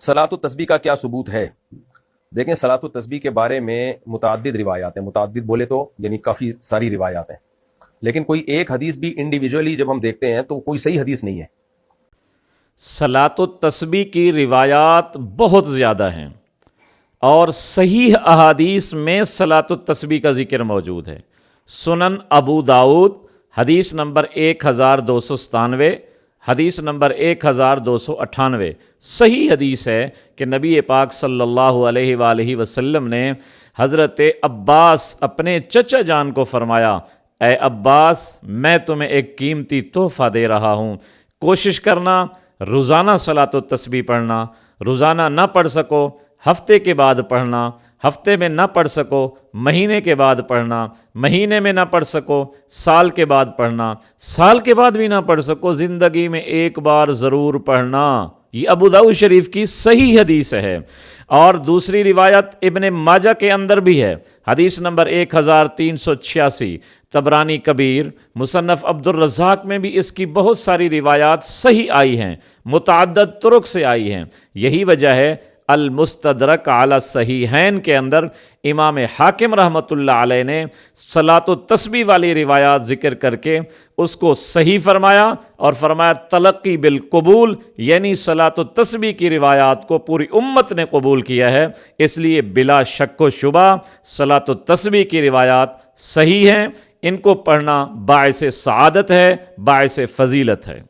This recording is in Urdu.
صلاۃ التسبیح کا کیا ثبوت ہے؟ دیکھیں، صلاۃ التسبیح کے بارے میں متعدد روایات ہیں، متعدد بولے تو یعنی کافی ساری روایات ہیں، لیکن کوئی ایک حدیث بھی انڈیویجولی جب ہم دیکھتے ہیں تو کوئی صحیح حدیث نہیں ہے۔ صلاۃ التسبیح کی روایات بہت زیادہ ہیں اور صحیح احادیث میں صلاۃ التسبیح کا ذکر موجود ہے۔ سنن ابو داؤد حدیث نمبر 1297، حدیث نمبر 1298 صحیح حدیث ہے کہ نبی پاک صلی اللہ علیہ وآلہ وسلم نے حضرت عباس اپنے چچا جان کو فرمایا، اے عباس، میں تمہیں ایک قیمتی تحفہ دے رہا ہوں، کوشش کرنا روزانہ صلاۃ التسبیح پڑھنا، روزانہ نہ پڑھ سکو ہفتے کے بعد پڑھنا، ہفتے میں نہ پڑھ سکو مہینے کے بعد پڑھنا، مہینے میں نہ پڑھ سکو سال کے بعد پڑھنا، سال کے بعد بھی نہ پڑھ سکو زندگی میں ایک بار ضرور پڑھنا۔ یہ ابو داؤد شریف کی صحیح حدیث ہے۔ اور دوسری روایت ابن ماجہ کے اندر بھی ہے، حدیث نمبر 1386، طبرانی کبیر، مصنف عبد الرزاق میں بھی اس کی بہت ساری روایات صحیح آئی ہیں، متعدد طرق سے آئی ہیں۔ یہی وجہ ہے المستدرک علی الصحیحین کے اندر امام حاکم رحمۃ اللہ علیہ نے صلاۃ التسبیح والی روایات ذکر کر کے اس کو صحیح فرمایا اور فرمایا تلقی بالقبول، یعنی صلاۃ التسبیح کی روایات کو پوری امت نے قبول کیا ہے، اس لیے بلا شک و شبہ صلاۃ التسبیح کی روایات صحیح ہیں، ان کو پڑھنا باعث سعادت ہے، باعث فضیلت ہے۔